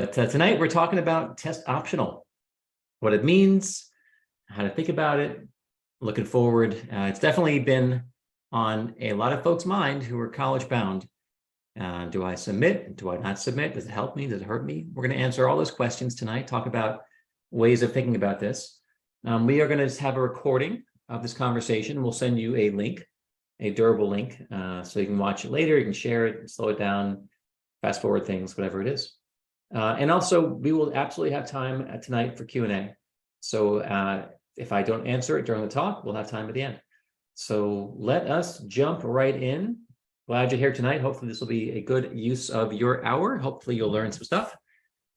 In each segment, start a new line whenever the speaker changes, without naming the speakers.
Tonight we're talking about test optional, what it means, how to think about it, looking forward. It's definitely been on a lot of folks' mind who are college bound. Do I submit? Do I not submit? Does it help me? Does it hurt me? We're going to answer all those questions tonight, talk about ways of thinking about this. We are going to have a recording of this conversation. We'll send you a link, a durable link, so you can watch it later. You can share it, slow it down, fast forward things, whatever it is. And also, we will absolutely have time tonight for Q&A. So if I don't answer it during the talk, we'll have time at the end. So let us jump right in. Glad you're here tonight. Hopefully this will be a good use of your hour. Hopefully you'll learn some stuff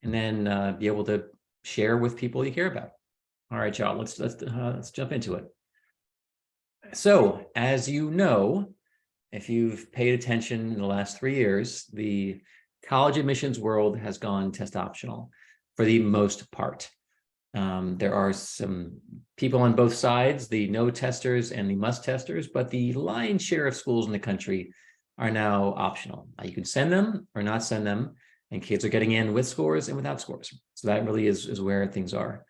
and then be able to share with people you care about. All right, y'all, let's jump into it. So as you know, if you've paid attention in the last 3 years, the college admissions world has gone test optional for the most part. There are some people on both sides, the no testers and the must testers, but the lion's share of schools in the country are now optional. You can send them or not send them, and kids are getting in with scores and without scores. So that really is where things are.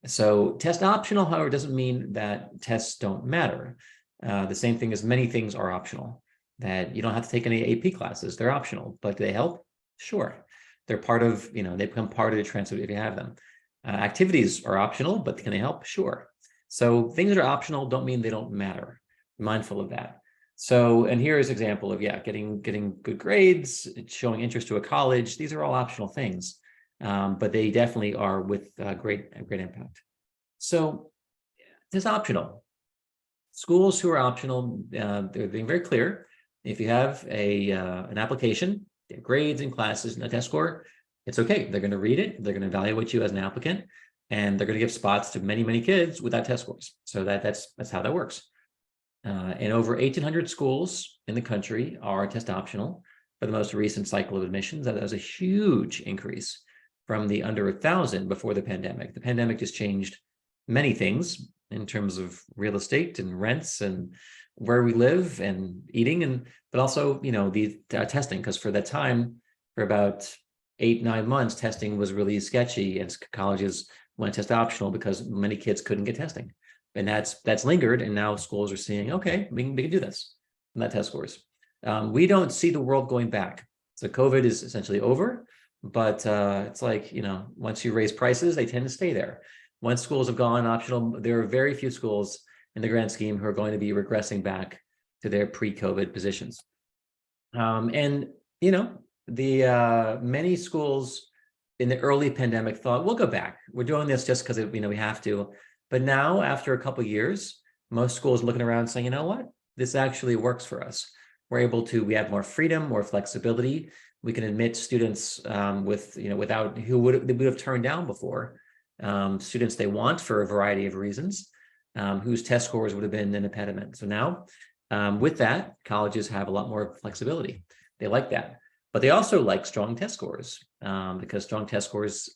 So test optional, however, doesn't mean that tests don't matter. The same thing as many things are optional, that you don't have to take any AP classes. They're optional, but do they help? Sure. They're part of, they become part of the transcript if you have them. Activities are optional, but can they help? Sure. So things that are optional don't mean they don't matter. Be mindful of that. So, and here is an example of, getting good grades, showing interest to a college. These are all optional things, but they definitely are with great impact. So it's optional. Schools who are optional, they're being very clear. If you have an application, grades and classes and a test score, it's okay. They're going to read it. They're going to evaluate you as an applicant, and they're going to give spots to many, many kids without test scores. So that's how that works. And over 1,800 schools in the country are test optional for the most recent cycle of admissions. That was a huge increase from the under 1,000 before the pandemic. The pandemic just changed many things in terms of real estate and rents and where we live and eating, but also, the testing, because for that time, for about 8-9 months, testing was really sketchy, and colleges went test optional because many kids couldn't get testing, and that's lingered. And now schools are seeing, okay, we can do this, and that test scores. We don't see the world going back. So COVID is essentially over, but it's like, once you raise prices, they tend to stay there. Once schools have gone optional, there are very few schools in the grand scheme who are going to be regressing back to their pre-COVID positions. Many schools in the early pandemic thought, we'll go back. We're doing this just because we have to. But now, after a couple of years, most schools are looking around saying, you know what, this actually works for us. We have more freedom, more flexibility. We can admit students without who would have turned down before, students they want for a variety of reasons, whose test scores would have been an impediment. So now, with that, colleges have a lot more flexibility. They like that. But they also like strong test scores, because strong test scores,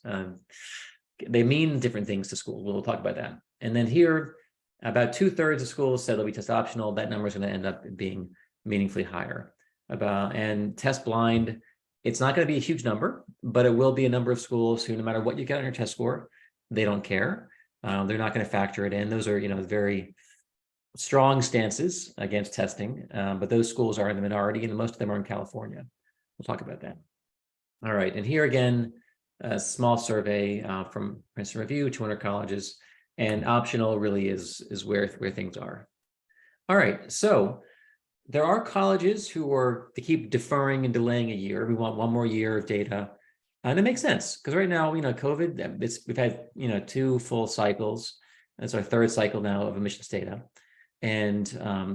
they mean different things to schools. We'll talk about that. And then here, about 2/3 of schools said they'll be test optional. That number is going to end up being meaningfully higher. And test blind, it's not going to be a huge number, but it will be a number of schools who, no matter what you get on your test score, they don't care. They're not going to factor it in. Those are, very strong stances against testing, but those schools are in the minority, and most of them are in California. We'll talk about that. All right, and here again, a small survey from Princeton Review, 200 colleges, and optional really is where things are. All right, so there are colleges they keep deferring and delaying a year. We want one more year of data. And it makes sense, because right now, COVID, we've had, 2 full cycles. It's our 3rd cycle now of admissions data. And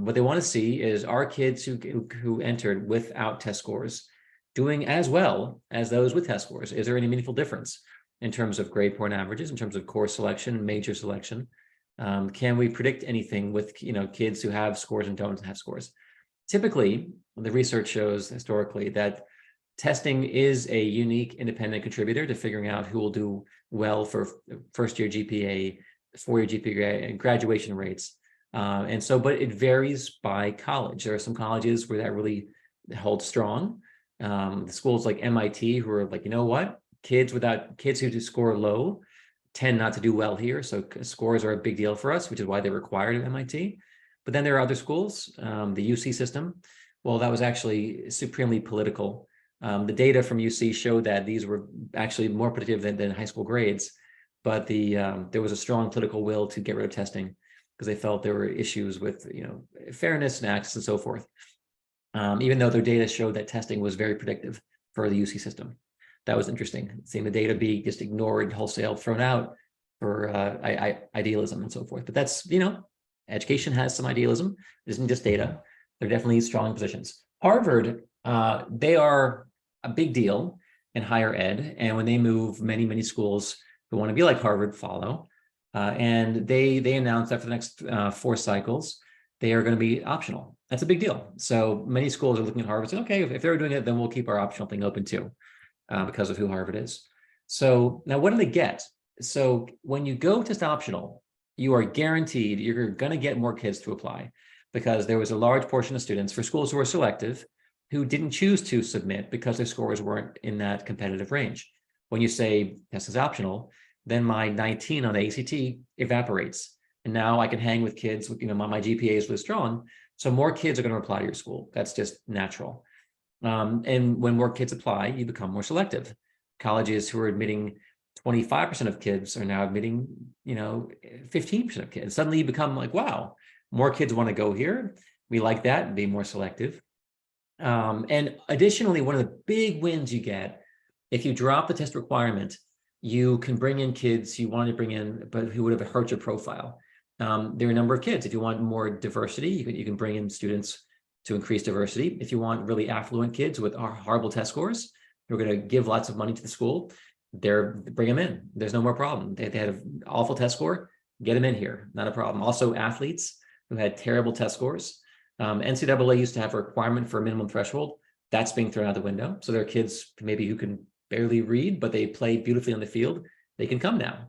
what they want to see is, are kids who entered without test scores doing as well as those with test scores? Is there any meaningful difference in terms of grade point averages, in terms of course selection, major selection? Can we predict anything with, kids who have scores and don't have scores? Typically, the research shows historically that testing is a unique independent contributor to figuring out who will do well for first-year GPA, 4-year GPA, and graduation rates. But it varies by college. There are some colleges where that really holds strong. The schools like MIT, who are like, you know what, Kids who do score low tend not to do well here. So scores are a big deal for us, which is why they're required at MIT. But then there are other schools, the UC system. Well, that was actually supremely political. The data from UC showed that these were actually more predictive than high school grades, but there was a strong political will to get rid of testing because they felt there were issues with fairness and access and so forth. Even though their data showed that testing was very predictive for the UC system. That was interesting, seeing the data be just ignored, wholesale, thrown out for idealism and so forth. But that's, education has some idealism. It isn't just data. They're definitely strong positions. Harvard, they are a big deal in higher ed. And when they move, many, many schools who want to be like Harvard follow. And they announced that for the next 4 cycles, they are going to be optional. That's a big deal. So many schools are looking at Harvard and saying, okay, if they're doing it, then we'll keep our optional thing open too, because of who Harvard is. So now what do they get? So when you go test optional, you are guaranteed you're going to get more kids to apply, because there was a large portion of students for schools who were selective who didn't choose to submit because their scores weren't in that competitive range. When you say test is optional, then my 19 on the ACT evaporates. And now I can hang with kids with, my GPA is really strong. So more kids are going to apply to your school. That's just natural. And when more kids apply, you become more selective. Colleges who are admitting 25% of kids are now admitting, 15% of kids. Suddenly you become like, wow, more kids want to go here. We like that and be more selective. And additionally, one of the big wins you get, if you drop the test requirement, you can bring in kids you wanted to bring in, but who would have hurt your profile. There are a number of kids. If you want more diversity, you can bring in students to increase diversity. If you want really affluent kids with horrible test scores, who are going to give lots of money to the school, bring them in. There's no more problem. They had an awful test score, get them in here, not a problem. Also athletes who had terrible test scores. NCAA used to have a requirement for a minimum threshold. That's being thrown out the window. So there are kids maybe who can barely read, but they play beautifully on the field. They can come now.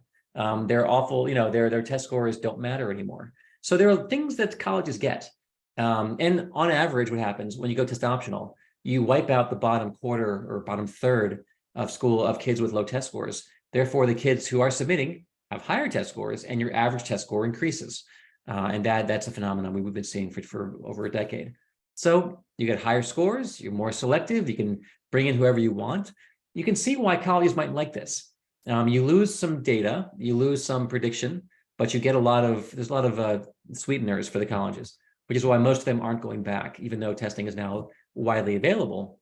They're awful, their test scores don't matter anymore. So there are things that colleges get. And on average, what happens when you go test optional, you wipe out the bottom quarter or bottom third of kids with low test scores. Therefore, the kids who are submitting have higher test scores and your average test score increases. And that's a phenomenon we've been seeing for over a decade. So you get higher scores, you're more selective, you can bring in whoever you want. You can see why colleges might like this. You lose some data, you lose some prediction, but you get there's a lot of sweeteners for the colleges, which is why most of them aren't going back, even though testing is now widely available.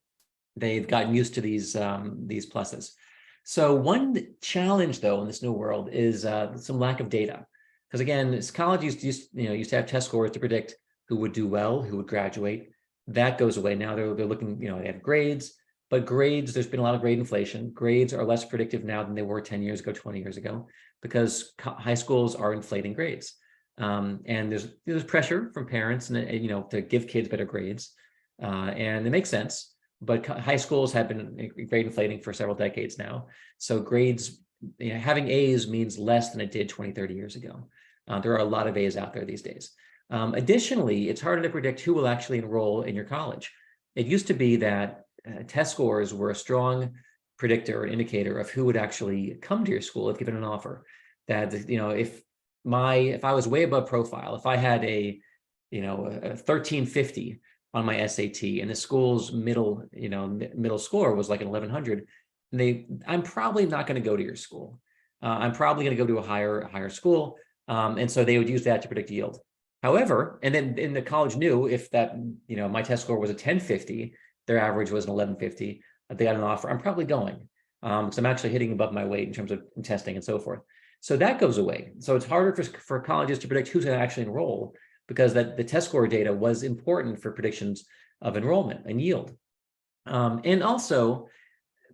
They've gotten used to these pluses. So one challenge, though, in this new world is some lack of data. Because again, colleges used to have test scores to predict who would do well, who would graduate. That goes away. Now they're looking, they have grades, but grades, there's been a lot of grade inflation. Grades are less predictive now than they were 10 years ago, 20 years ago, because high schools are inflating grades. And there's pressure from parents and to give kids better grades. And it makes sense, but high schools have been grade inflating for several decades now. So grades, having A's means less than it did 20, 30 years ago. There are a lot of A's out there these days. Additionally, it's harder to predict who will actually enroll in your college. It used to be that test scores were a strong predictor, an indicator of who would actually come to your school if given an offer. That, if I was way above profile, if I had a 1350 on my SAT and the school's middle score was like an 1100, I'm probably not going to go to your school. I'm probably going to go to a higher school. And so they would use that to predict yield. However, and then the college knew if that, my test score was a 1050, their average was an 1150, they got an offer, I'm probably going, because I'm actually hitting above my weight in terms of testing and so forth. So that goes away. So it's harder for colleges to predict who's going to actually enroll, because the test score data was important for predictions of enrollment and yield. And also,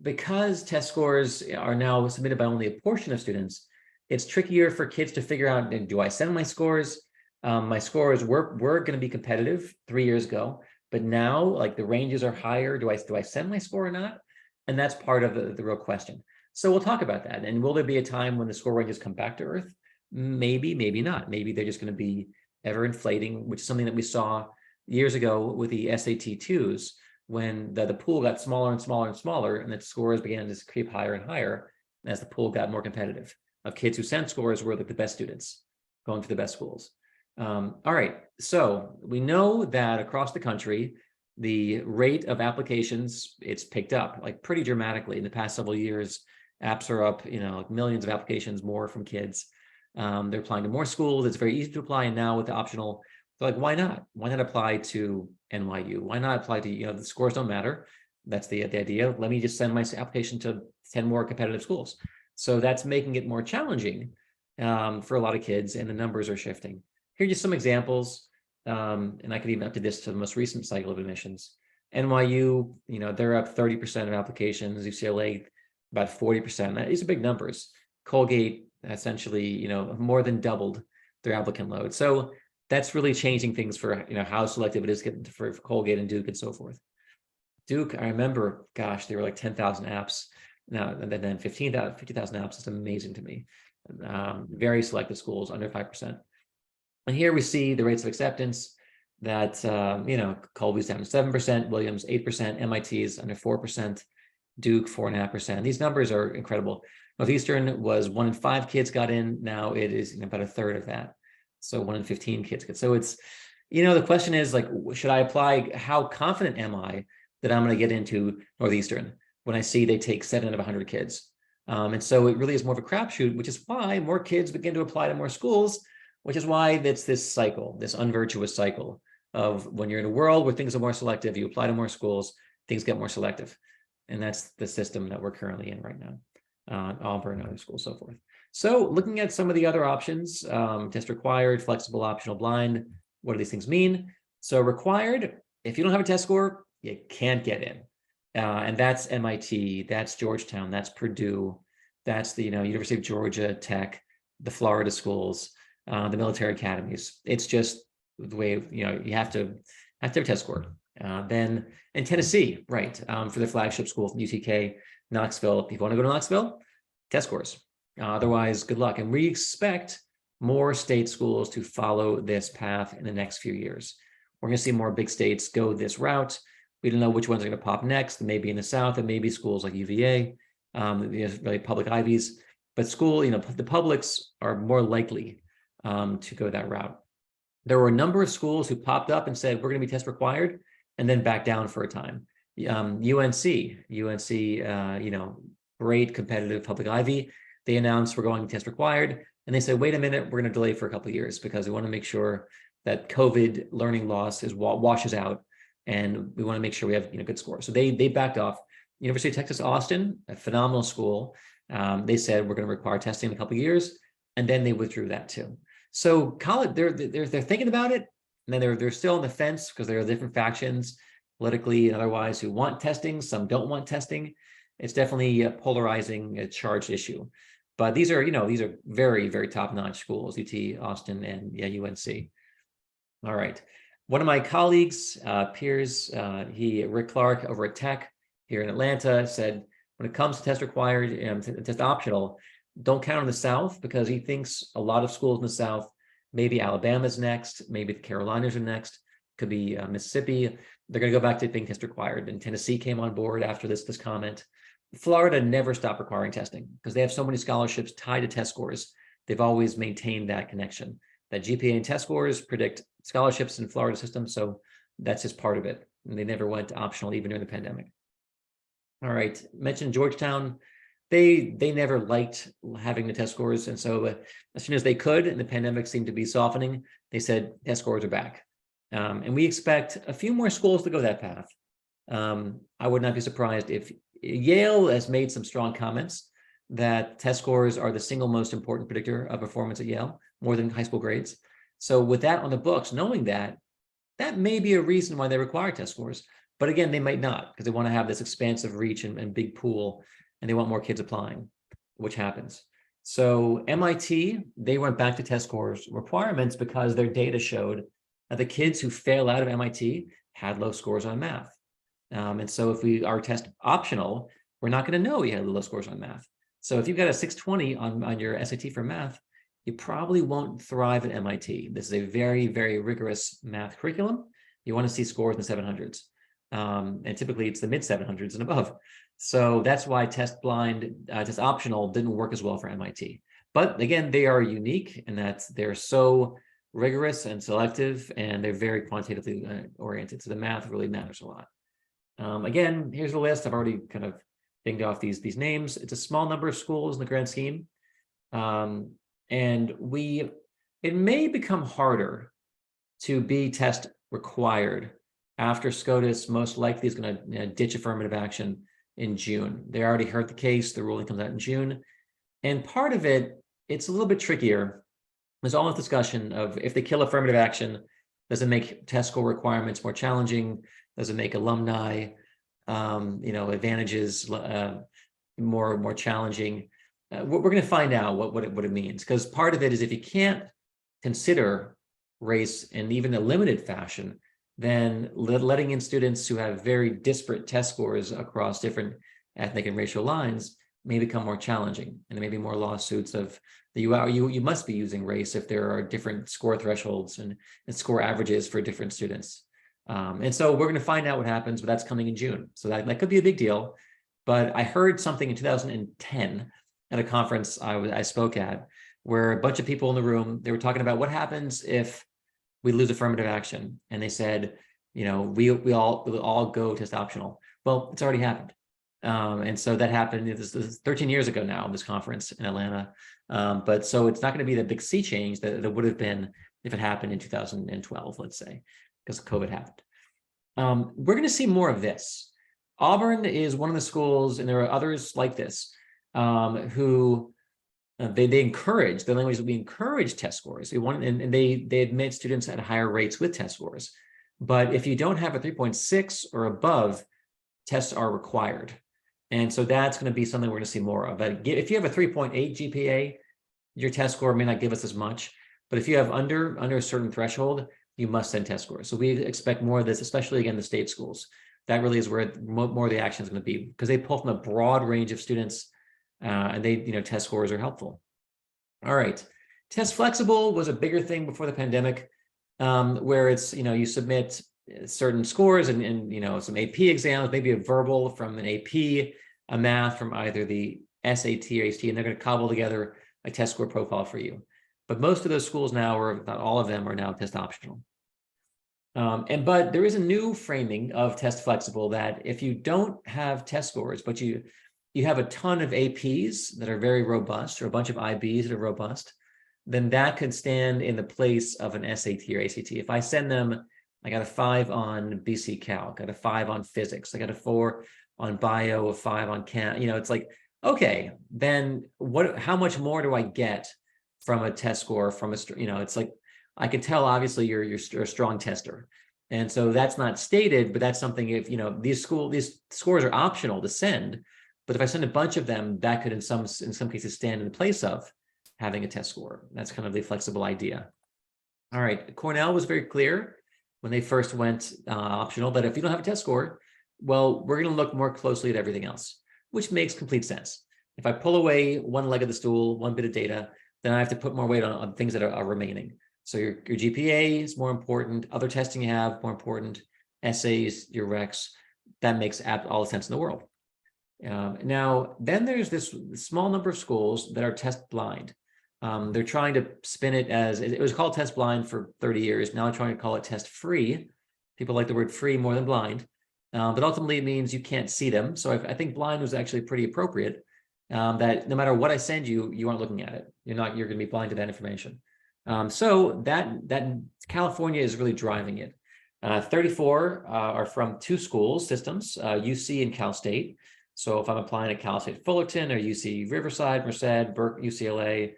because test scores are now submitted by only a portion of students, it's trickier for kids to figure out, do I send my scores? My scores were going to be competitive 3 years ago, but now like the ranges are higher. Do I send my score or not? And that's part of the real question. So we'll talk about that. And will there be a time when the score ranges come back to earth? Maybe, maybe not. Maybe they're just going to be ever inflating, which is something that we saw years ago with the SAT2s, when the pool got smaller and smaller and smaller, and the scores began to creep higher and higher as the pool got more competitive of kids who sent scores were like the best students going to the best schools. All right, so we know that across the country, the rate of applications, it's picked up like pretty dramatically in the past several years. Apps are up, like millions of applications more from kids. They're applying to more schools. It's very easy to apply. And now with the optional, they're like, why not? Why not apply to NYU? Why not apply to, the scores don't matter. That's the idea. Let me just send my application to 10 more competitive schools. So that's making it more challenging for a lot of kids, and the numbers are shifting. Here are just some examples. And I could even up to this to the most recent cycle of admissions. NYU, they're up 30% of applications. UCLA, about 40%. These are big numbers. Colgate, essentially, more than doubled their applicant load. So that's really changing things for, how selective it is for Colgate and Duke and so forth. Duke, I remember, gosh, they were like 10,000 apps. Now, and then 50,000 apps. It's amazing to me. Very selective schools, under 5%. And here we see the rates of acceptance that, Colby's down to 7%, Williams 8%, MIT's under 4%, Duke 4.5%. These numbers are incredible. Northeastern was 1 in 5 kids got in. Now it is about a third of that. So 1 in 15 kids get. So it's, the question is like, should I apply? How confident am I that I'm going to get into Northeastern when I see they take 7 out of 100 kids? And so it really is more of a crapshoot, which is why more kids begin to apply to more schools, which is why it's this cycle, this unvirtuous cycle of when you're in a world where things are more selective, you apply to more schools, things get more selective. And that's the system that we're currently in right now. Auburn, other schools, so forth. So looking at some of the other options, test required, flexible, optional, blind, what do these things mean? So required, if you don't have a test score, you can't get in. And that's MIT, that's Georgetown, that's Purdue, that's the University of Georgia, Tech, the Florida schools, the military academies. It's just the way, you have to have a test score. Then in Tennessee, right, for the flagship school from UTK, Knoxville, if you want to go to Knoxville, test scores. Otherwise, good luck. And we expect more state schools to follow this path in the next few years. We're going to see more big states go this route. We don't know which ones are going to pop next. Maybe in the South, and maybe schools like UVA, really public Ivies. But the publics are more likely to go that route. There were a number of schools who popped up and said, we're going to be test required, and then back down for a time. UNC, great competitive public Ivy. They announced we're going test required, and they said, wait a minute, we're going to delay for a couple of years because we want to make sure that COVID learning loss washes out, and we want to make sure we have good scores. So they backed off. University of Texas Austin, a phenomenal school. They said we're going to require testing in a couple of years, and then they withdrew that too. So college, they're thinking about it, and then they're still on the fence because there are different factions politically and otherwise who want testing. Some don't want testing. It's definitely a polarizing, charged issue. But these are very, very top-notch schools, UT Austin and UNC. All right. One of my colleagues, peers, Rick Clark over at Tech here in Atlanta, said when it comes to test required and test optional, don't count on the South because he thinks a lot of schools in the South, maybe Alabama's next, maybe the Carolinas are next, could be Mississippi. They're going to go back to being test required. And Tennessee came on board after this comment. Florida never stopped requiring testing because they have so many scholarships tied to test scores. They've always maintained that connection. That GPA and test scores predict scholarships in Florida system. So that's just part of it. And they never went optional even during the pandemic. All right, mentioned Georgetown. They never liked having the test scores. And so as soon as they could, and the pandemic seemed to be softening, they said test scores are back. And we expect a few more schools to go that path. I would not be surprised if Yale has made some strong comments that test scores are the single most important predictor of performance at Yale, more than high school grades. So with that on the books, knowing that may be a reason why they require test scores. But again, they might not because they want to have this expansive reach and big pool, and they want more kids applying, which happens. So MIT, they went back to test scores requirements because their data showed that the kids who fail out of MIT had low scores on math. And so if we are test optional, we're not going to know you had low scores on math. So if you've got a 620 on your SAT for math, you probably won't thrive at MIT. This is a very, very rigorous math curriculum. You want to see scores in the 700s. And typically it's the mid 700s and above. So that's why test optional didn't work as well for MIT. But again, they are unique in that they're so rigorous and selective, and they're very quantitatively oriented. So the math really matters a lot. Again, here's the list. I've already kind of dinged off these names. It's a small number of schools in the grand scheme. And it may become harder to be test required after SCOTUS most likely is going to ditch affirmative action in June. They already heard the case. The ruling comes out in June. And part of it, it's a little bit trickier. There's all this discussion of if they kill affirmative action, does it make test score requirements more challenging? Does it make alumni, advantages more challenging? We're going to find out what it means, because part of it is if you can't consider race in even a limited fashion, then letting in students who have very disparate test scores across different ethnic and racial lines may become more challenging, and there may be more lawsuits of you must be using race if there are different score thresholds and score averages for different students. And so we're going to find out what happens, but that's coming in June. So that could be a big deal. But I heard something in 2010 at a conference I spoke at, where a bunch of people in the room, they were talking about what happens if we lose affirmative action. And they said, we'll all go test optional. Well, it's already happened. And so that happened, this is 13 years ago now, this conference in Atlanta. But so it's not going to be the big sea change that it would have been if it happened in 2012, let's say, because COVID happened. We're going to see more of this. Auburn is one of the schools, and there are others like this, who they encourage, the language that we encourage test scores. They admit students at higher rates with test scores. But if you don't have a 3.6 or above, tests are required. And so that's going to be something we're going to see more of. If you have a 3.8 GPA, your test score may not give us as much. But if you have under a certain threshold, you must send test scores. So we expect more of this, especially again, the state schools. That really is where more of the action is going to be, because they pull from a broad range of students, and test scores are helpful. All right. Test flexible was a bigger thing before the pandemic, where it's, you submit certain scores and some AP exams, maybe a verbal from an AP, a math from either the SAT or ACT, and they're going to cobble together a test score profile for you. But most of those schools now, or not all of them, are now test optional. But there is a new framing of test flexible that if you don't have test scores, but you have a ton of APs that are very robust, or a bunch of IBs that are robust, then that could stand in the place of an SAT or ACT. If I send them, I got a 5 on BC Cal, got a 5 on physics, I got a 4 on bio, a 5 on chem, it's like, okay, then how much more do I get from a test score from it's like, I can tell obviously you're a strong tester. And so that's not stated, but that's something if, these scores are optional to send, but if I send a bunch of them, that could in some cases stand in the place of having a test score. That's kind of the flexible idea. All right, Cornell was very clear when they first went optional that if you don't have a test score, well, we're going to look more closely at everything else, which makes complete sense. If I pull away one leg of the stool, one bit of data, then I have to put more weight on things that are remaining. So your GPA is more important, other testing you have more important, essays, your recs, that makes all the sense in the world. Now, then there's this small number of schools that are test blind. They're trying to spin it as, it was called test blind for 30 years. Now they're trying to call it test free. People like the word free more than blind, but ultimately it means you can't see them. So I think blind was actually pretty appropriate, that no matter what I send you, you aren't looking at it. You're going to be blind to that information. So that California is really driving it. 34 are from 2 school systems, UC and Cal State. So if I'm applying to Cal State Fullerton or UC Riverside, Merced, Berkeley, UCLA,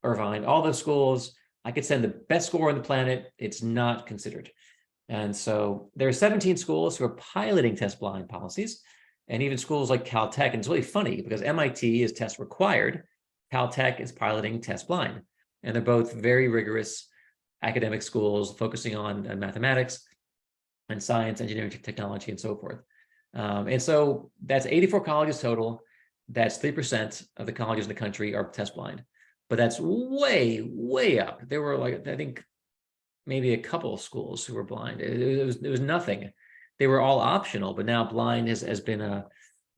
Irvine, all those schools, I could send the best score on the planet. It's not considered. And so there are 17 schools who are piloting test blind policies, and even schools like Caltech. And it's really funny because MIT is test required. Caltech is piloting test blind. And they're both very rigorous academic schools focusing on mathematics and science, engineering, technology, and so forth. And so that's 84 colleges total. That's 3% of the colleges in the country are test blind. But that's way, way up. There were I think maybe a couple of schools who were blind. It was nothing they were all optional, but now blind has been an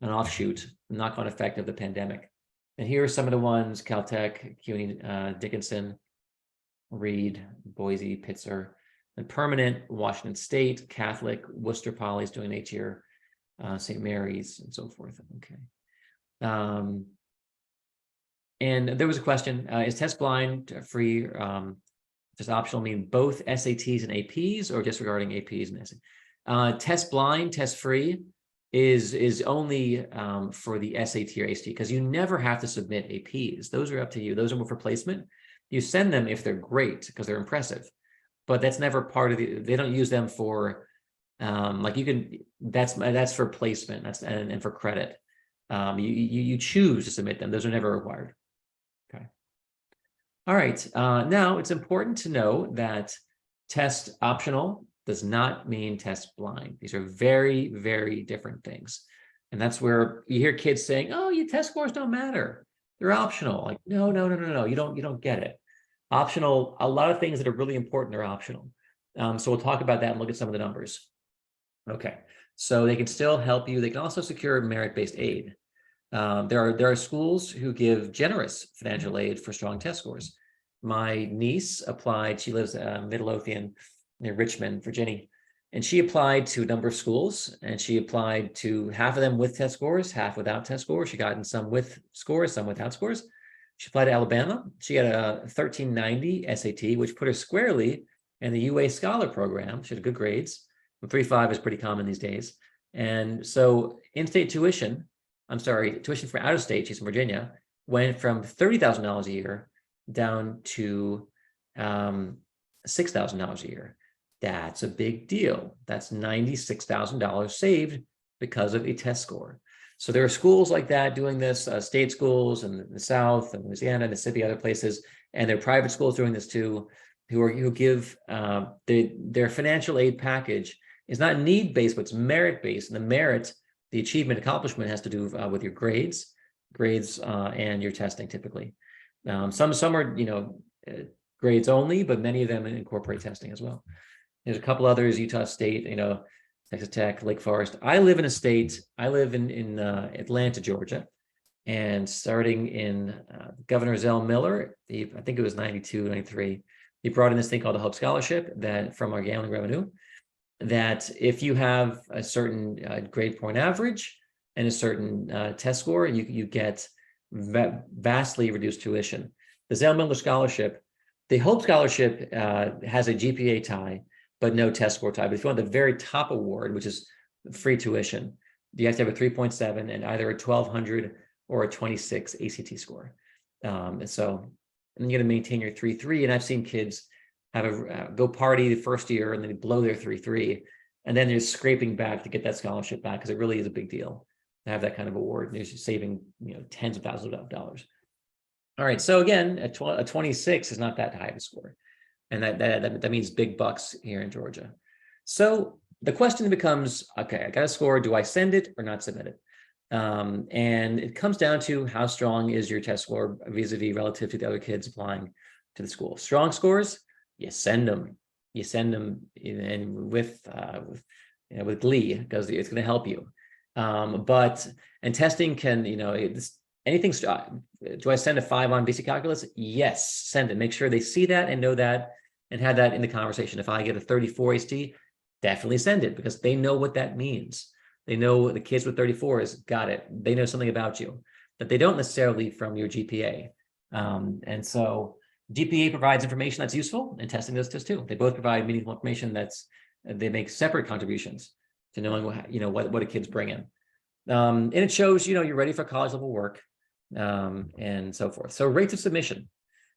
offshoot, knock-on effect of the pandemic. And here are some of the ones: Caltech, CUNY, Dickinson, Reed, Boise, Pitzer, and permanent: Washington State, Catholic, Worcester Poly is doing an 8-year, St. Mary's, and so forth. Okay. And there was a question: is test blind free? Just optional mean both SATs and APs, or just regarding APs and SATs? Test blind, test free is only for the SAT or ACT, because you never have to submit APs. Those are up to you. Those are more for placement. You send them if they're great, because they're impressive, but that's never part of they don't use them for, like you can, that's for placement, and for credit. You choose to submit them. Those are never required. Okay. All right. Now it's important to know that test optional does not mean test blind. These are very, very different things. And that's where you hear kids saying, "Oh, your test scores don't matter. They're optional." Like, no. You don't get it. Optional, a lot of things that are really important are optional. So we'll talk about that and look at some of the numbers. Okay. So they can still help you. They can also secure merit-based aid. There are schools who give generous financial aid for strong test scores. My niece applied. She lives Midlothian, near Richmond, Virginia, and she applied to a number of schools, and she applied to half of them with test scores, half without test scores. She got in some with scores, some without scores. She applied to Alabama. She had a 1390 SAT, which put her squarely in the UA Scholar program. She had good grades. 3.5 is pretty common these days. And so in-state tuition for out of state, she's from Virginia, went from $30,000 a year down to $6,000 a year. That's a big deal. That's $96,000 saved because of a test score. So there are schools like that doing this, state schools in the South and Louisiana, Mississippi, other places, and there are private schools doing this too, who give their financial aid package is not need-based, but it's merit-based. And the merit, the achievement, accomplishment has to do with your grades, and your testing typically. Some are grades only, but many of them incorporate testing as well. There's a couple others: Utah State, Texas Tech, Lake Forest. I live in Atlanta, Georgia, and starting in Governor Zell Miller, I think it was 92, 93, he brought in this thing called the Hope Scholarship that from our gambling revenue, that if you have a certain grade point average and a certain test score, you get vastly reduced tuition. The Zell Miller Scholarship, the Hope Scholarship has a GPA tie, but no test score tie. But if you want the very top award, which is free tuition, you have to have a 3.7 and either a 1200 or a 26 ACT score. And you're going to maintain your 3.3. And I've seen kids have go party the first year and then blow their 3.3, and then they're scraping back to get that scholarship back, because it really is a big deal to have that kind of award. And you're saving tens of thousands of dollars. All right, so again, a 26 is not that high of a score, and that means big bucks here in Georgia. So the question becomes, okay, I got a score. Do I send it or not submit it? And it comes down to how strong is your test score vis-a-vis relative to the other kids applying to the school. Strong scores, you send them. And with glee, because it's going to help you. And testing can, anything. Do I send a 5 on basic calculus? Yes, send it. Make sure they see that and know that, and have that in the conversation. If I get a 34 ACT, definitely send it, because they know what that means. They know the kids with 34s got it. They know something about you that they don't necessarily from your GPA. And so GPA provides information that's useful, and testing does too. They both provide meaningful information they make separate contributions to knowing what a kid's bringing. And it shows, you're ready for college level work, and so forth. So rates of submission.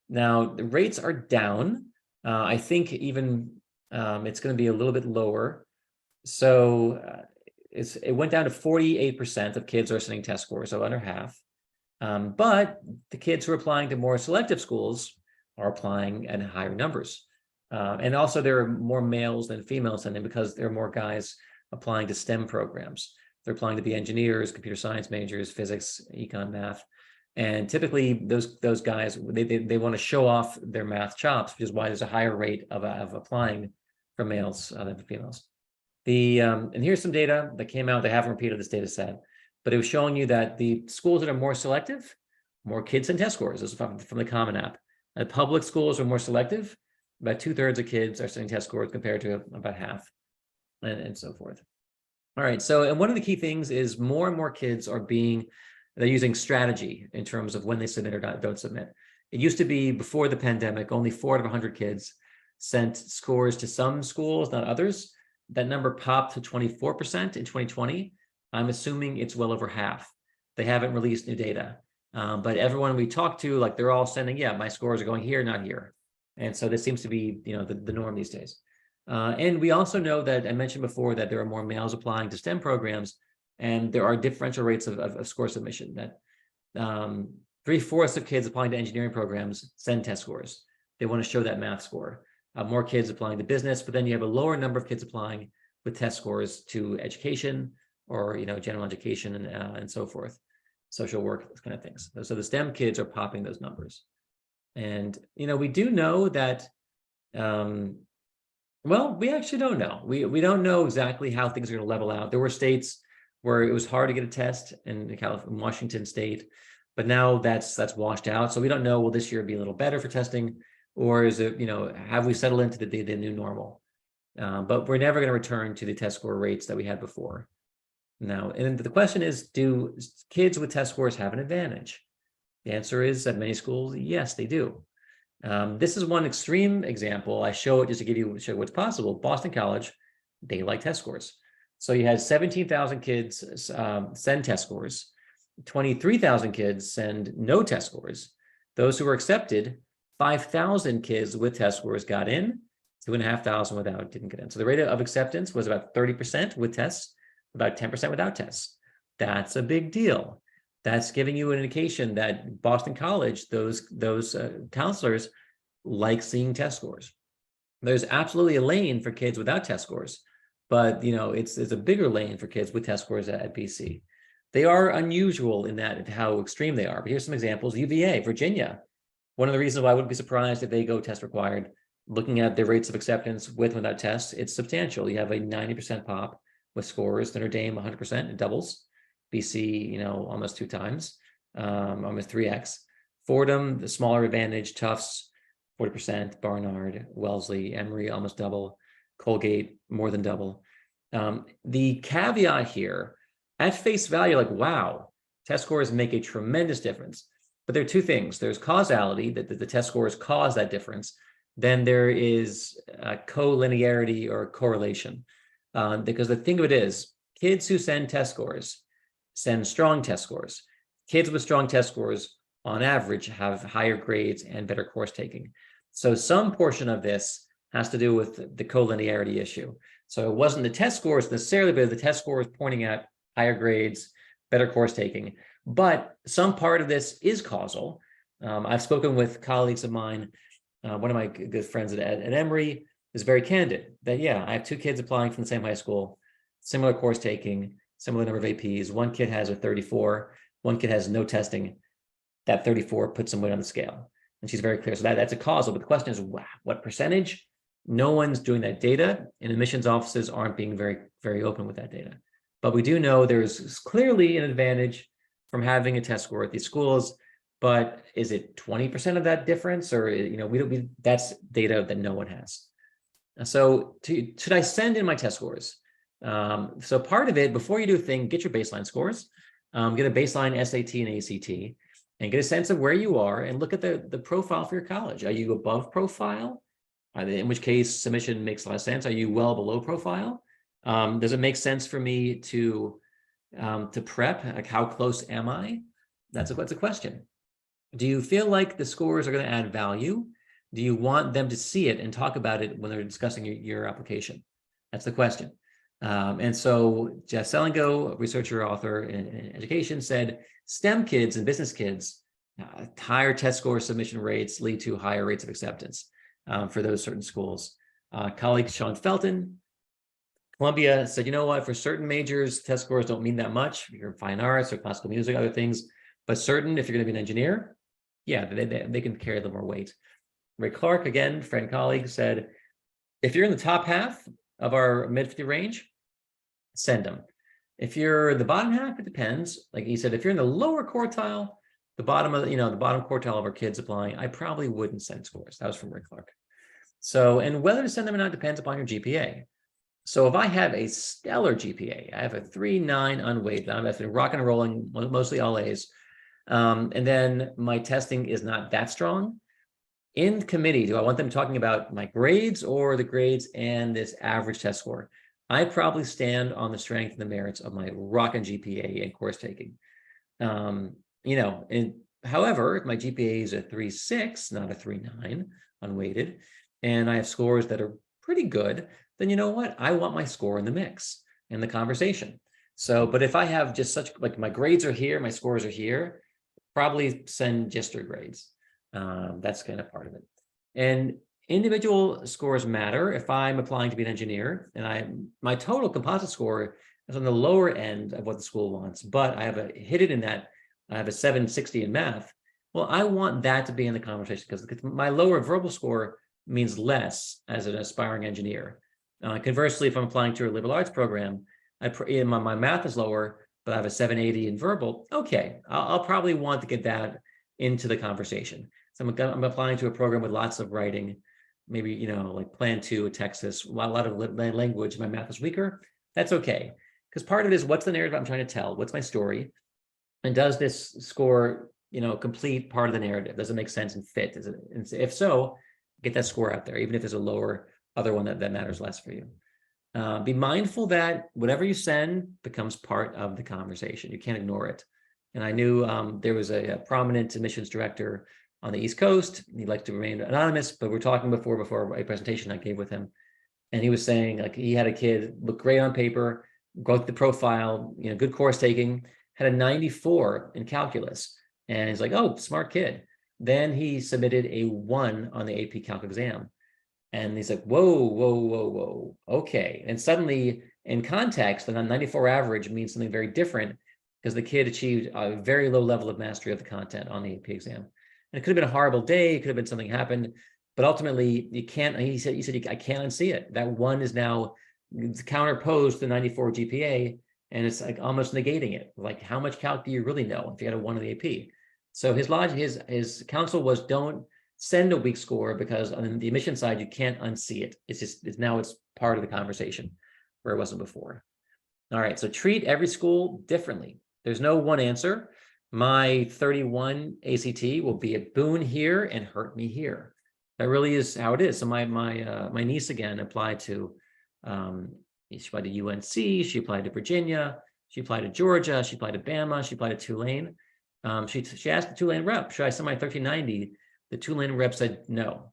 Now the rates are down. I think even it's going to be a little bit lower. So it went down to 48% of kids are sending test scores, so under half. But the kids who are applying to more selective schools are applying at higher numbers. And also there are more males than females sending, because there are more guys applying to STEM programs. They're applying to be engineers, computer science majors, physics, econ, math. And typically those guys, they want to show off their math chops, which is why there's a higher rate of applying for males than for females. And here's some data that came out. They haven't repeated this data set, but it was showing you that the schools that are more selective, more kids send test scores. This is from the Common App. The public schools are more selective. About 2/3 of kids are sending test scores compared to about half, and so forth. All right. So, and one of the key things is more and more kids they're using strategy in terms of when they submit or don't submit. It used to be before the pandemic, only 4 out of 100 kids sent scores to some schools, not others. That number popped to 24% in 2020. I'm assuming it's well over half. They haven't released new data. But everyone we talk to, like they're all sending, yeah, my scores are going here, not here. And so this seems to be, the norm these days. And we also know that I mentioned before that there are more males applying to STEM programs, and there are differential rates of score submission. That 3/4 of kids applying to engineering programs send test scores. They want to show that math score. More kids applying to business, but then you have a lower number of kids applying with test scores to education or general education and so forth, social work, those kind of things. So the STEM kids are popping those numbers, and we do know that. Well, we actually don't know. We don't know exactly how things are going to level out. There were states where it was hard to get a test in Washington State, but now that's washed out. So we don't know, will this year be a little better for testing, or is it, have we settled into the new normal? But we're never going to return to the test score rates that we had before. Now, and the question is, do kids with test scores have an advantage? The answer is at many schools, yes, they do. This is one extreme example. I show it just to show what's possible. Boston College, they like test scores. So you had 17,000 kids send test scores, 23,000 kids send no test scores. Those who were accepted, 5,000 kids with test scores got in, 2,500 without didn't get in. So the rate of acceptance was about 30% with tests, about 10% without tests. That's a big deal. That's giving you an indication that Boston College, those counselors like seeing test scores. There's absolutely a lane for kids without test scores, but it's a bigger lane for kids with test scores at BC. They are unusual in that how extreme they are. But here's some examples. UVA, Virginia. One of the reasons why I wouldn't be surprised if they go test required. Looking at their rates of acceptance with and without tests, it's substantial. You have a 90% pop with scores. Notre Dame, 100%, it doubles. BC, almost 2 times, almost 3x. Fordham, the smaller advantage. Tufts, 40%. Barnard, Wellesley, Emory, almost double. Colgate, more than double. The caveat here, at face value, like, wow, test scores make a tremendous difference. But there are 2 things. There's causality, that the test scores cause that difference. Then there is collinearity or correlation. Because the thing of it is, kids who send test scores send strong test scores. Kids with strong test scores, on average, have higher grades and better course taking. So some portion of this has to do with the collinearity issue. So it wasn't the test scores necessarily, but the test scores pointing at higher grades, better course taking. But some part of this is causal. I've spoken with colleagues of mine. One of my good friends at Emory is very candid that, yeah, I have 2 kids applying from the same high school, similar course taking, similar number of APs. One kid has a 34, one kid has no testing. That 34 puts some weight on the scale. And she's very clear. So that's a causal. But the question is, what percentage? No one's doing that data, and admissions offices aren't being very, very open with that data. But we do know there's clearly an advantage from having a test score at these schools. But is it 20% of that difference? Or, that's data that no one has. So should I send in my test scores? So part of it, before you do a thing, get your baseline scores, get a baseline SAT and ACT, and get a sense of where you are, and look at the profile for your college. Are you above profile? In which case submission makes a lot of sense. Are you well below profile? Does it make sense for me to prep? Like, how close am I? That's a question. Do you feel like the scores are going to add value? Do you want them to see it and talk about it when they're discussing your application? That's the question. And so Jeff Selingo, a researcher, author in education, said STEM kids and business kids, higher test score submission rates lead to higher rates of acceptance for those certain schools. Colleague Sean Felton, Columbia, said, you know what, for certain majors, test scores don't mean that much. You're in fine arts or classical music, other things, but certain, if you're going to be an engineer, yeah, they can carry a little more weight. Ray Clark, again, friend colleague, said, if you're in the top half of our mid-50 range, send them. If you're the bottom half, it depends. Like you said, if you're in the lower quartile, the bottom of the bottom quartile of our kids applying, I probably wouldn't send scores. That was from Rick Clark. So, and whether to send them or not depends upon your GPA. So if I have a stellar GPA, I have a 3.9 unweighted, I'm been rocking and rolling, mostly all A's, and then my testing is not that strong. In committee, do I want them talking about my grades or the grades and this average test score? I probably stand on the strength and the merits of my rockin' GPA and course taking. And however, if my GPA is a 3.6, not a 3.9 unweighted, and I have scores that are pretty good, then you know what? I want my score in the mix, in the conversation. So, but if I have just such, like my grades are here, my scores are here, probably send just their grades. That's kind of part of it. And individual scores matter. If I'm applying to be an engineer and my total composite score is on the lower end of what the school wants, but I have hit it in that, I have a 760 in math. Well, I want that to be in the conversation because my lower verbal score means less as an aspiring engineer. Conversely, if I'm applying to a liberal arts program, my math is lower, but I have a 780 in verbal. Okay, I'll probably want to get that into the conversation. So I'm applying to a program with lots of writing, maybe, like Plan 2 at Texas, a lot of language, my math is weaker. That's okay. Because part of it is what's the narrative I'm trying to tell? What's my story? And does this score, complete part of the narrative? Does it make sense and fit? And if so, get that score out there, even if there's a lower other one that matters less for you. Be mindful that whatever you send becomes part of the conversation. You can't ignore it. And I knew there was a prominent admissions director on the East Coast. He'd like to remain anonymous, but we're talking before a presentation I gave with him. And he was saying like he had a kid, looked great on paper, wrote the profile, good course taking, had a 94 in calculus. And he's like, oh, smart kid. Then he submitted a 1 on the AP Calc exam. And he's like, whoa. Okay. And suddenly in context, the 94 average means something very different because the kid achieved a very low level of mastery of the content on the AP exam. And it could have been a horrible day. It could have been something happened, but ultimately you can't, he said, I can't unsee it. That 1 is now counterposed to the 94 GPA. And it's like almost negating it. Like how much calc do you really know if you had a 1 on the AP? So his logic, his counsel was don't send a weak score because on the admission side, you can't unsee it. Now it's part of the conversation where it wasn't before. All right, so treat every school differently. There's no one answer. My 31 ACT will be a boon here and hurt me here. That really is how it is. So my niece again applied to, she applied to UNC, she applied to Virginia, she applied to Georgia, she applied to Bama, she applied to Tulane. She asked the Tulane rep, should I send my 1390? The Tulane rep said, no,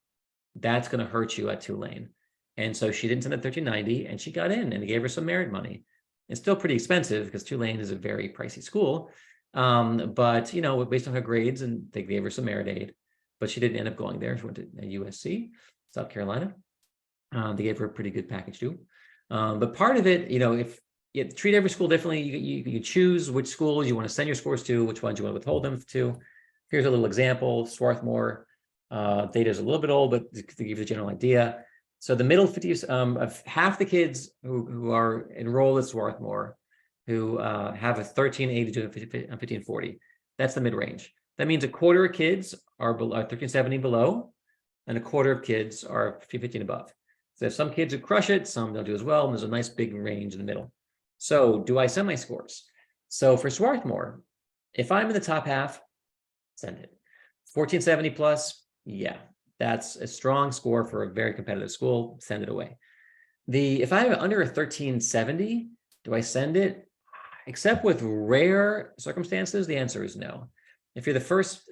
that's going to hurt you at Tulane. And so she didn't send a 1390 and she got in and they gave her some merit money. It's still pretty expensive because Tulane is a very pricey school. But, based on her grades and they gave her some merit aid, but she didn't end up going there. She went to USC, South Carolina. They gave her a pretty good package too. But part of it, if you treat every school differently, you choose which schools you want to send your scores to, which ones you want to withhold them to. Here's a little example, Swarthmore. Data is a little bit old, but to give you a general idea. So the middle 50s of half the kids who are enrolled at Swarthmore who have a 1380 to a 1540, that's the mid-range. That means a quarter of kids are 1370 below, and a quarter of kids are 1515 above. So if some kids who crush it, some don't do as well, and there's a nice big range in the middle. So do I send my scores? So for Swarthmore, if I'm in the top half, send it. 1470 plus, yeah, that's a strong score for a very competitive school. Send it away. If I have under a 1370, do I send it? Except with rare circumstances, the answer is no. If you're the first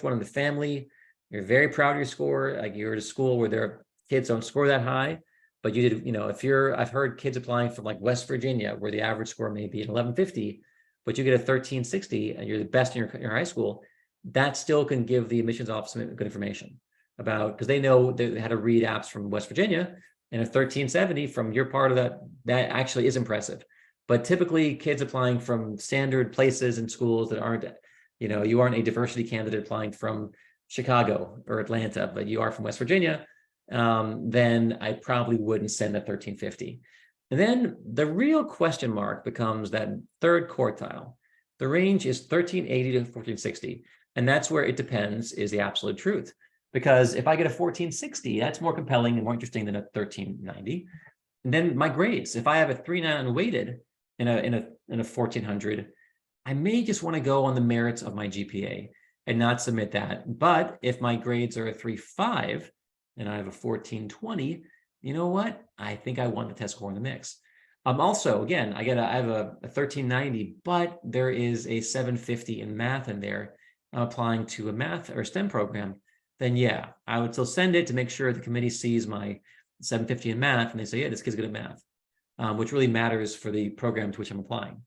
one in the family, you're very proud of your score. Like you're at a school where their kids don't score that high, but you did, I've heard kids applying from like West Virginia, where the average score may be an 1150, but you get a 1360 and you're the best in your high school, that still can give the admissions office some good information about, because they know they had to read apps from West Virginia, and a 1370 from your part of that actually is impressive. But typically kids applying from standard places and schools that aren't, you aren't a diversity candidate applying from Chicago or Atlanta, but you are from West Virginia, then I probably wouldn't send a 1350. And then the real question mark becomes that third quartile. The range is 1380 to 1460. And that's where it depends is the absolute truth. Because if I get a 1460, that's more compelling and more interesting than a 1390. And then my grades, if I have a 3.9 unweighted in a 1400, I may just want to go on the merits of my GPA and not submit that. But if my grades are a 3.5 and I have a 1420, you know what? I think I want the test score in the mix. Also, again, I have a 1390, but there is a 750 in math in there. I'm applying to a math or STEM program. Then yeah, I would still send it to make sure the committee sees my 750 in math and they say, yeah, this kid's good at math, which really matters for the program to which I'm applying.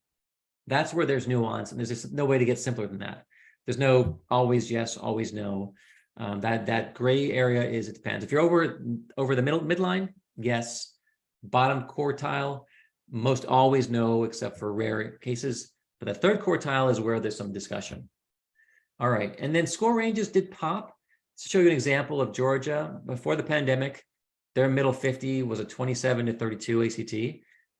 That's where there's nuance, and there's just no way to get simpler than that. There's no always yes, always no. That gray area is it depends. If you're over the midline, yes. Bottom quartile, most always no, except for rare cases. But the third quartile is where there's some discussion. All right, and then score ranges did pop. To show you an example of Georgia, before the pandemic, their middle 50 was a 27 to 32 ACT.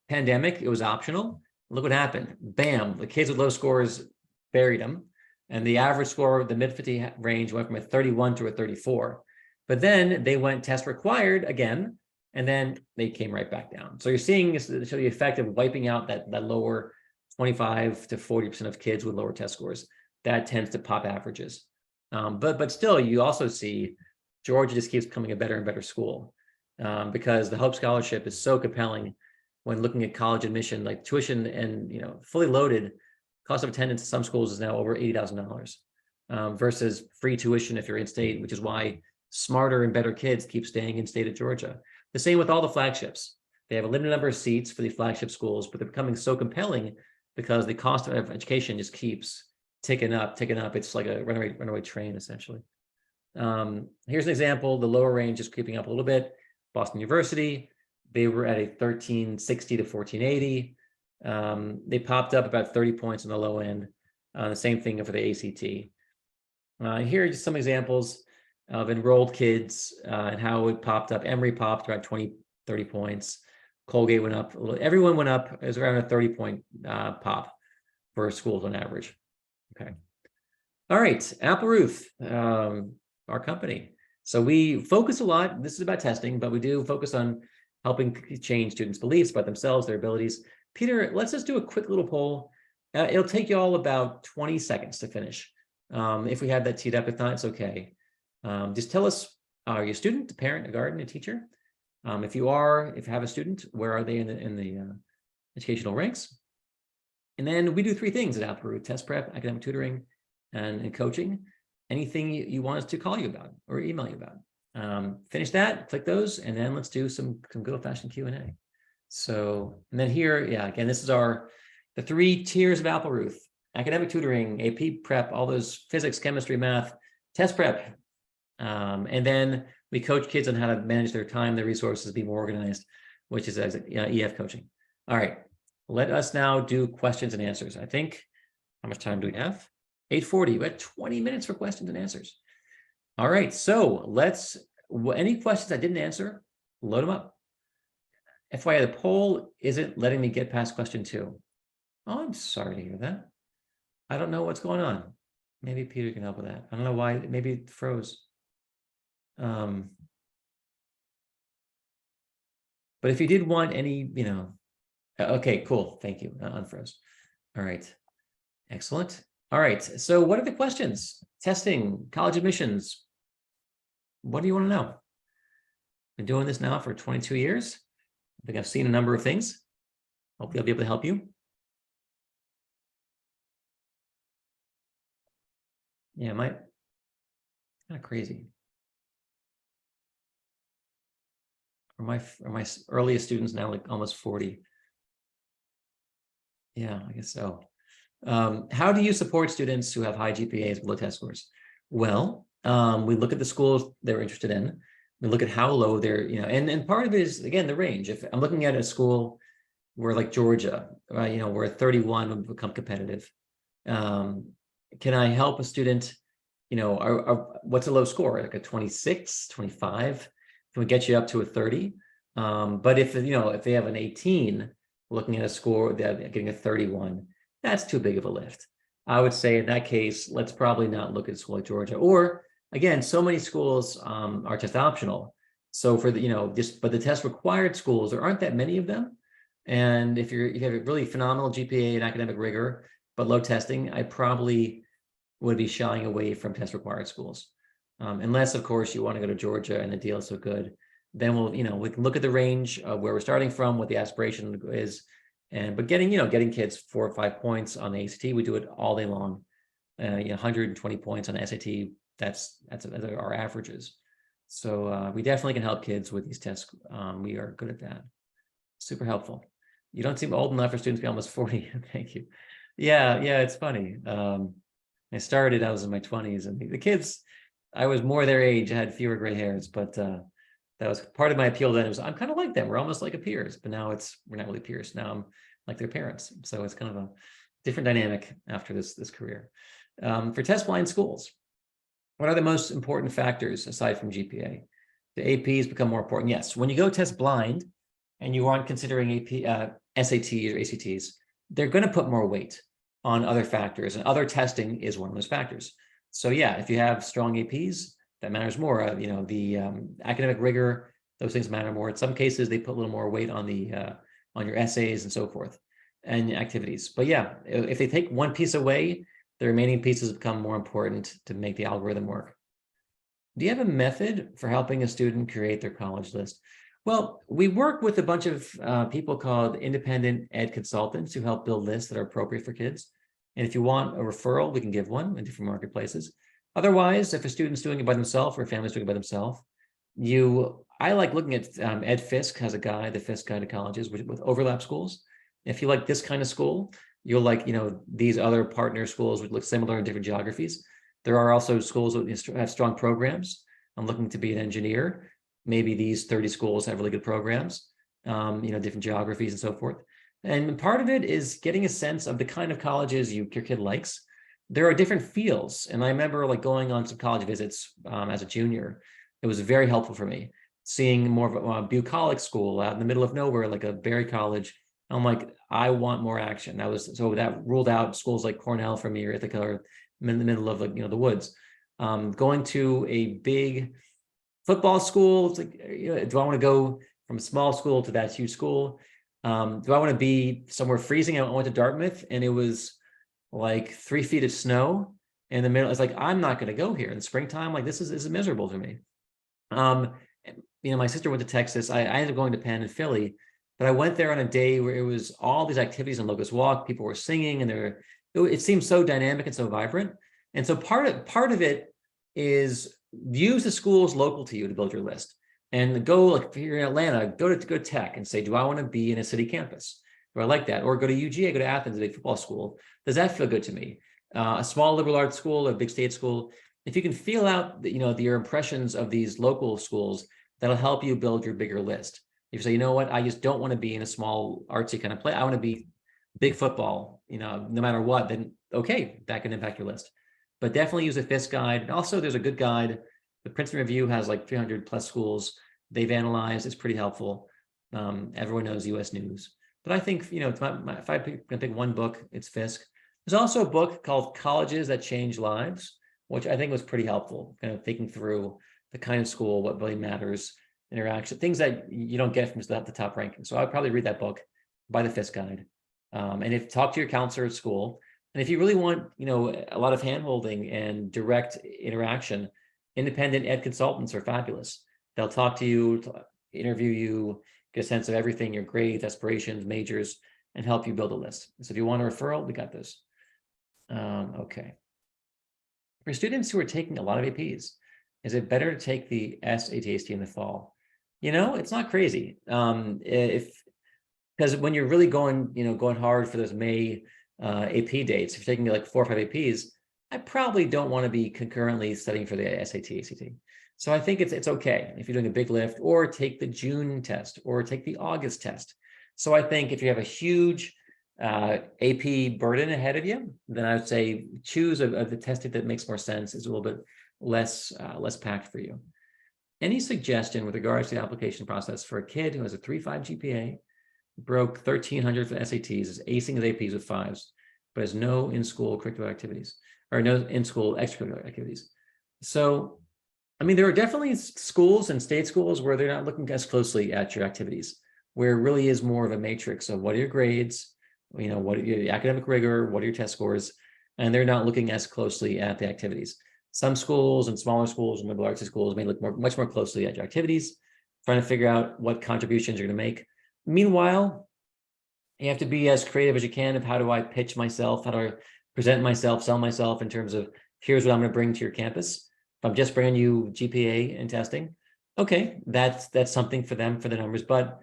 Pandemic, it was optional. Look what happened. Bam, the kids with low scores buried them. And the average score, the mid 50 range went from a 31 to a 34. But then they went test required again, and then they came right back down. So you're seeing this show the effect of wiping out that lower 25 to 40% of kids with lower test scores. That tends to pop averages. But still, you also see Georgia just keeps becoming a better and better school because the Hope Scholarship is so compelling when looking at college admission, like tuition and fully loaded. Cost of attendance in some schools is now over $80,000 versus free tuition if you're in state, which is why smarter and better kids keep staying in state of Georgia. The same with all the flagships. They have a limited number of seats for the flagship schools, but they're becoming so compelling because the cost of education just keeps ticking up. It's like a runaway train, essentially. Here's an example. The lower range is creeping up a little bit. Boston University, they were at a 1360 to 1480. They popped up about 30 points on the low end. The same thing for the ACT. Here are just some examples of enrolled kids and how it popped up. Emory popped about 20, 30 points. Colgate went up a little. Everyone went up. It was around a 30-point pop for schools on average. Okay. All right, Apple Ruth, our company. So we focus a lot. This is about testing, but we do focus on helping change students' beliefs about themselves, their abilities. Peter, let's just do a quick little poll. It'll take you all about 20 seconds to finish. If we have that teed up, if not, it's okay. Just tell us, are you a student, a parent, a guardian, a teacher? If you have a student, where are they in the educational ranks? And then we do three things at Apple Ruth: test prep, academic tutoring, and coaching. Anything you want us to call you about or email you about. Finish that, click those, and then let's do some good old-fashioned Q&A. So, and then here, yeah, again, this is the three tiers of Apple Ruth: academic tutoring, AP prep, all those physics, chemistry, math, test prep. And then we coach kids on how to manage their time, their resources, be more organized, which is EF coaching. All right, let us now do questions and answers. I think, how much time do we have? 8:40. We had 20 minutes for questions and answers. All right, so any questions I didn't answer, load them up. FYI, the poll isn't letting me get past question 2. Oh, I'm sorry to hear that. I don't know what's going on. Maybe Peter can help with that. I don't know why, maybe it froze. But if you did want any, okay, cool. Thank you. Unfroze. All right. Excellent. All right. So what are the questions? Testing, college admissions. What do you want to know? Been doing this now for 22 years. I think I've seen a number of things. Hopefully I'll be able to help you. Yeah, kind of crazy. Are my earliest students now like almost 40? Yeah, I guess so. How do you support students who have high GPAs with low test scores? Well, we look at the schools they're interested in. We look at how low they're, and part of it is, again, the range. If I'm looking at a school where like Georgia, where 31 would become competitive, can I help a student, what's a low score? Like a 26, 25? Can we get you up to a 30? But if they have an 18, looking at a score, they're getting a 31, that's too big of a lift. I would say in that case, let's probably not look at a school like Georgia. Or again, so many schools are test optional. So for the, but the test required schools, there aren't that many of them. And if you have a really phenomenal GPA and academic rigor, but low testing, I probably would be shying away from test required schools. Unless, of course, you want to go to Georgia and the deal is so good, then we can look at the range of where we're starting from, what the aspiration is, but getting kids 4 or 5 points on the ACT, we do it all day long. 120 points on the SAT, that's our averages. So we definitely can help kids with these tests. We are good at that. Super helpful. You don't seem old enough for students to be almost 40. Thank you. Yeah, it's funny. I was in my 20s, and the kids, I was more their age, I had fewer gray hairs, but that was part of my appeal then. I'm kind of like them. We're almost like a peers, but now we're not really peers. Now I'm like their parents. So it's kind of a different dynamic after this career. For test blind schools, what are the most important factors aside from GPA? The APs become more important. Yes, when you go test blind and you aren't considering AP, SATs or ACTs, they're going to put more weight on other factors, and other testing is one of those factors. So yeah, if you have strong APs, that matters more. The academic rigor, those things matter more. In some cases, they put a little more weight on your essays and so forth, and activities. But yeah, if they take one piece away, the remaining pieces become more important to make the algorithm work. Do you have a method for helping a student create their college list? Well, we work with a bunch of people called independent ed consultants who help build lists that are appropriate for kids. And if you want a referral, we can give one in different marketplaces. Otherwise, if a student's doing it by themselves or a family's doing it by themselves, I like looking at Ed Fisk has a guide, the Fisk Guide to Colleges, with overlap schools. If you like this kind of school, you'll like these other partner schools which look similar in different geographies. There are also schools that have strong programs. I'm looking to be an engineer. Maybe these 30 schools have really good programs, different geographies and so forth. And part of it is getting a sense of the kind of colleges your kid likes. There are different fields. And I remember like going on some college visits as a junior. It was very helpful for me, seeing more of a bucolic school out in the middle of nowhere, like a Berry College. I'm like, I want more action. That ruled out schools like Cornell for me, or Ithaca, or in the middle of the woods. Going to a big football school, it's like, do I want to go from a small school to that huge school? Do I want to be somewhere freezing? I went to Dartmouth and it was like 3 feet of snow in the middle. It's like, I'm not going to go here in the springtime. Like, this is miserable for me. My sister went to Texas. I ended up going to Penn and Philly, but I went there on a day where it was all these activities on Locust Walk. People were singing, and it seemed so dynamic and so vibrant. And so part of it is use the schools local to you to build your list, and go, like if you're in Atlanta, go to Tech and say, do I want to be in a city campus? Do I like that? Or go to UGA, go to Athens, a big football school. Does that feel good to me? A small liberal arts school, a big state school. If you can feel out your impressions of these local schools, that'll help you build your bigger list. If you say, you know what, I just don't want to be in a small artsy kind of play. I want to be big football, no matter what, then okay, that can impact your list. But definitely use a Fisk guide. And also there's a good guide. The Princeton Review has like 300 plus schools they've analyzed. It's pretty helpful. Everyone knows US News. But I think, if I'm going to pick one book, it's Fisk. There's also a book called Colleges That Change Lives, which I think was pretty helpful, kind of thinking through the kind of school, what really matters, interaction, things that you don't get from the top ranking. So I'd probably read that book by the Fisk guide. And talk to your counselor at school. And if you really want, a lot of handholding and direct interaction, independent ed consultants are fabulous. They'll talk to you, interview you, get a sense of everything, your grades, aspirations, majors, and help you build a list. So if you want a referral, we got this. Okay. For students who are taking a lot of APs, is it better to take the SAT in the fall? It's not crazy. Because when you're really going hard for those May AP dates, if you're taking like 4 or 5 APs, I probably don't want to be concurrently studying for the SAT, ACT. So I think it's okay if you're doing a big lift, or take the June test, or take the August test. So I think if you have a huge AP burden ahead of you, then I would say choose the testing that makes more sense, is a little bit less packed for you. any suggestion with regards to the application process for a kid who has a 3.5 GPA, broke 1,300 for SATs, is acing his APs with fives, but has no in-school curricular activities or no in-school extracurricular activities? So, I mean, there are definitely schools and state schools where they're not looking as closely at your activities, where it really is more of a matrix of what are your grades, what are your academic rigor, what are your test scores, and they're not looking as closely at the activities. Some schools and smaller schools and liberal arts schools may look much more closely at your activities, trying to figure out what contributions you're going to make. Meanwhile, you have to be as creative as you can of how do I pitch myself, how do I present myself, sell myself in terms of here's what I'm going to bring to your campus. If I'm just bringing you GPA and testing, okay, that's something for them for the numbers. But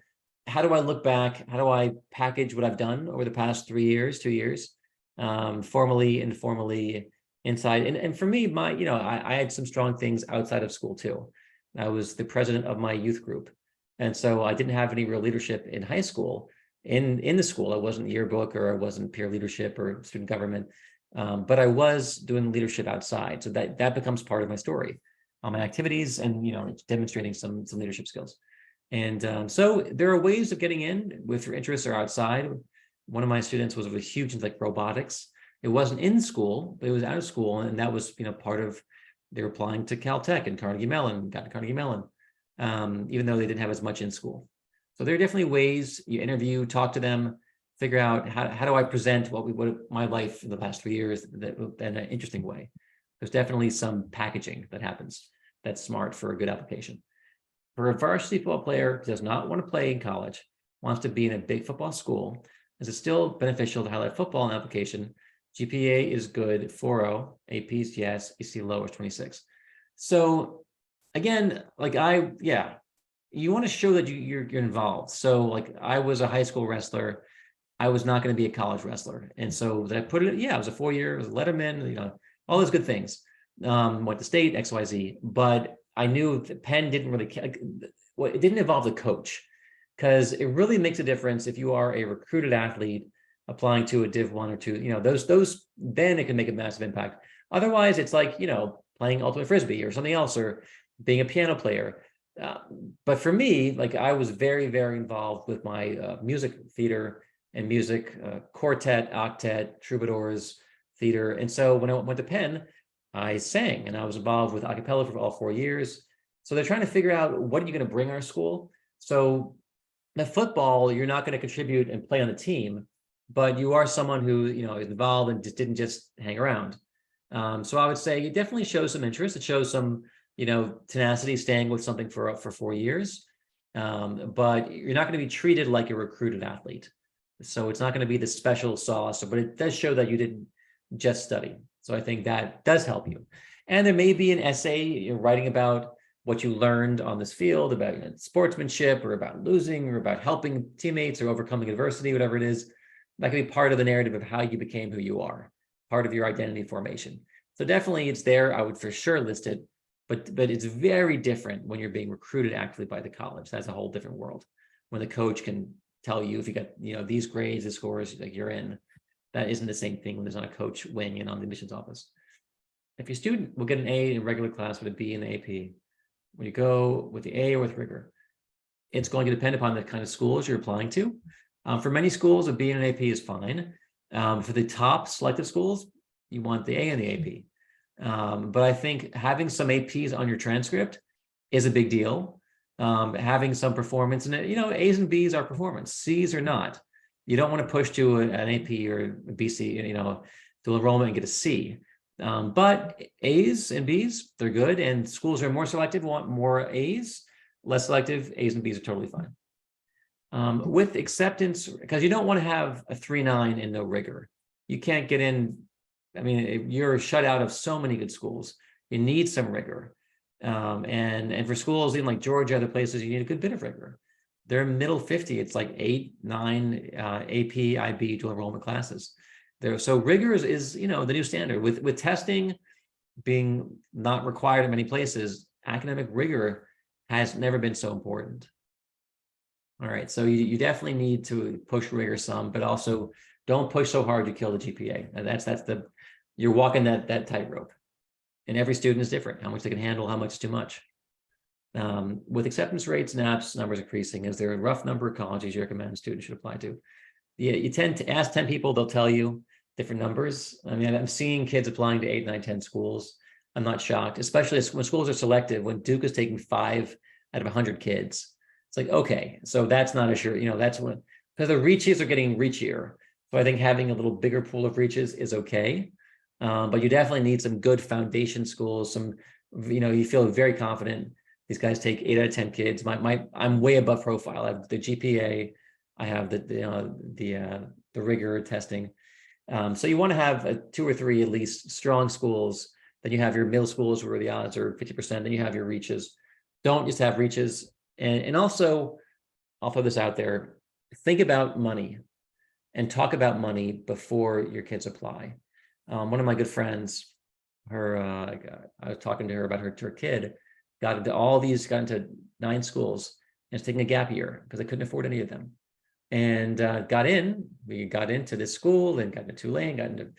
how do I look back? How do I package what I've done over the past 3 years, 2 years, formally, informally, inside? And for me, I had some strong things outside of school too. I was the president of my youth group. And so I didn't have any real leadership in high school. In the school, I wasn't yearbook or I wasn't peer leadership or student government, but I was doing leadership outside. So that becomes part of my story, my activities, and demonstrating some leadership skills. And so there are ways of getting in if your interests are outside. One of my students was huge into robotics. It wasn't in school, but it was out of school, and that was part of they were applying to Caltech and Carnegie Mellon, got to Carnegie Mellon, even though they didn't have as much in school. So there are definitely ways you interview, talk to them, figure out how do I present what my life in the past 3 years in an interesting way. There's definitely some packaging that happens that's smart for a good application. For a varsity football player who does not want to play in college, wants to be in a big football school, is it still beneficial to highlight football in the application? GPA is good, 4.0, APs, yes, EC low is 26. So again, you want to show that you're involved. So I was a high school wrestler. I was not going to be a college wrestler. And so that I put it, I was a 4-year, it was a letterman, all those good things. Went to state, XYZ, but I knew that Penn didn't really care. It didn't involve the coach, because it really makes a difference if you are a recruited athlete applying to a Div 1 or 2, those then it can make a massive impact. Otherwise, it's playing ultimate frisbee or something else, or being a piano player. But for me, I was very, very involved with my music theater and music quartet, octet, troubadours, theater. And so when I went to Penn, I sang and I was involved with a cappella for all 4 years. So they're trying to figure out what are you going to bring our school. So the football, you're not going to contribute and play on the team, but you are someone who is involved and didn't just hang around. So I would say it definitely shows some interest. It shows some tenacity, staying with something for 4 years, but you're not going to be treated like a recruited athlete. So it's not going to be the special sauce, but it does show that you didn't just study. So I think that does help you. And there may be an essay you're writing about what you learned on this field, about sportsmanship or about losing or about helping teammates or overcoming adversity, whatever it is. That could be part of the narrative of how you became who you are, part of your identity formation. So definitely it's there. I would for sure list it, but it's very different when you're being recruited actually by the college. That's a whole different world when the coach can tell you if you got these grades, the scores, you're in. That isn't the same thing when there's not a coach weighing in on the admissions office. If your student will get an A in regular class with a B in the AP, when you go with the A or with rigor, it's going to depend upon the kind of schools you're applying to. For many schools, a B in an AP is fine. For the top selective schools, you want the A in the AP. But I think having some APs on your transcript is a big deal. Having some performance in it, A's and B's are performance, C's are not. You don't want to push to an AP or a BC, to enrollment and get a C. But A's and B's, they're good. And schools are more selective, want more A's, less selective, A's and B's are totally fine. With acceptance, because you don't want to have a 3.9 and no rigor. You can't get in. I mean, you're shut out of so many good schools. You need some rigor. And for schools in Georgia, other places, you need a good bit of rigor. They're middle 50. It's 8, 9 AP, IB dual enrollment classes. So rigor is the new standard. With testing being not required in many places, academic rigor has never been so important. All right, so you definitely need to push rigor some, but also don't push so hard you kill the GPA. And you're walking that tightrope. And every student is different. How much they can handle, how much is too much. With acceptance rates and apps numbers increasing, is there a rough number of colleges you recommend students should apply to? Yeah, you tend to ask 10 people, they'll tell you different numbers. I mean, I'm seeing kids applying to 8, 9, 10 schools. I'm not shocked, especially when schools are selective, when Duke is taking 5 out of 100 kids. It's like, okay, so that's not a sure, that's when, because the reaches are getting reachier. So I think having a little bigger pool of reaches is okay. But you definitely need some good foundation schools, you feel very confident. These guys take 8 out of 10 kids. I'm way above profile. I have the GPA, I have the rigor testing. So you want to have 2 or 3 at least strong schools. Then you have your middle schools where the odds are 50%. Then you have your reaches. Don't just have reaches. And also, I'll throw this out there. Think about money and talk about money before your kids apply. One of my good friends, I was talking to her about her kid, got into 9 schools and is taking a gap year because I couldn't afford any of them. And we got into this school and got into Tulane, got into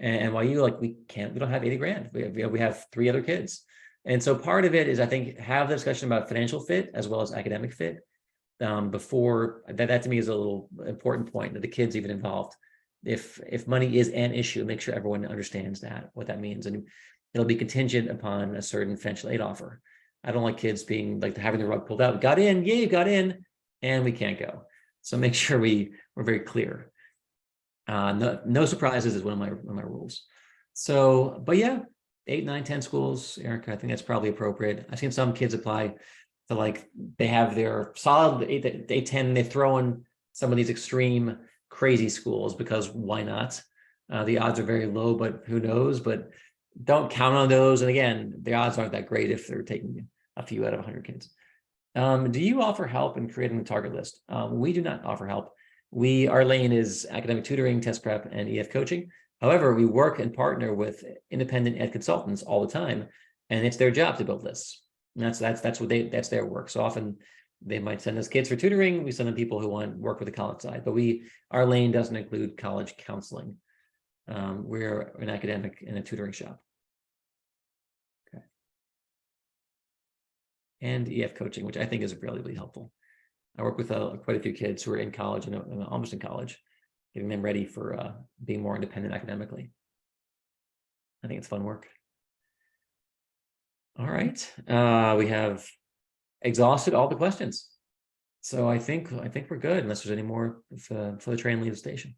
NYU, we don't have 80 grand. We have 3 other kids. And so part of it is, I think, have the discussion about financial fit as well as academic fit before that to me is a little important point that the kids even involved. If money is an issue, make sure everyone understands what that means. And it'll be contingent upon a certain financial aid offer. I don't like kids being having the rug pulled out. Got in, yeah, you got in, and we can't go. So make sure we're very clear. No surprises is one of my rules. So, but yeah, 8, 9, 10 schools, Erica, I think that's probably appropriate. I've seen some kids apply to they have their solid 8, 10, they throw in some of these extreme crazy schools because why not? The odds are very low, but who knows? But don't count on those. And again, the odds aren't that great if they're taking a few out of 100 kids. Do you offer help in creating the target list? We do not offer help. Our lane is academic tutoring, test prep, and EF coaching. However, we work and partner with independent ed consultants all the time, and it's their job to build lists. And that's their work. So often they might send us kids for tutoring. We send them people who want to work with the college side, but our lane doesn't include college counseling. We're an academic and a tutoring shop. Okay. And EF coaching, which I think is really, really helpful. I work with quite a few kids who are in college and almost in college, getting them ready for being more independent academically. I think it's fun work. All right, we have exhausted all the questions. So I think we're good, unless there's any more for the train leave the station.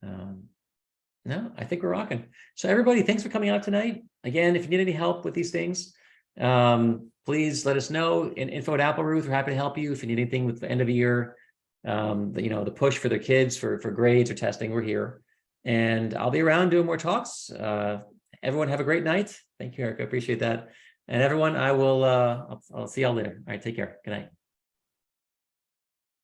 No, I think we're rocking. So everybody, thanks for coming out tonight. Again, if you need any help with these things, please let us know. Info at Apple Ruth, we're happy to help you. If you need anything with the end of the year, the push for their kids for grades or testing, we're here. And I'll be around doing more talks. Everyone have a great night. Thank you, Erica. I appreciate that. And everyone, I'll see y'all later. All right, take care. Good night.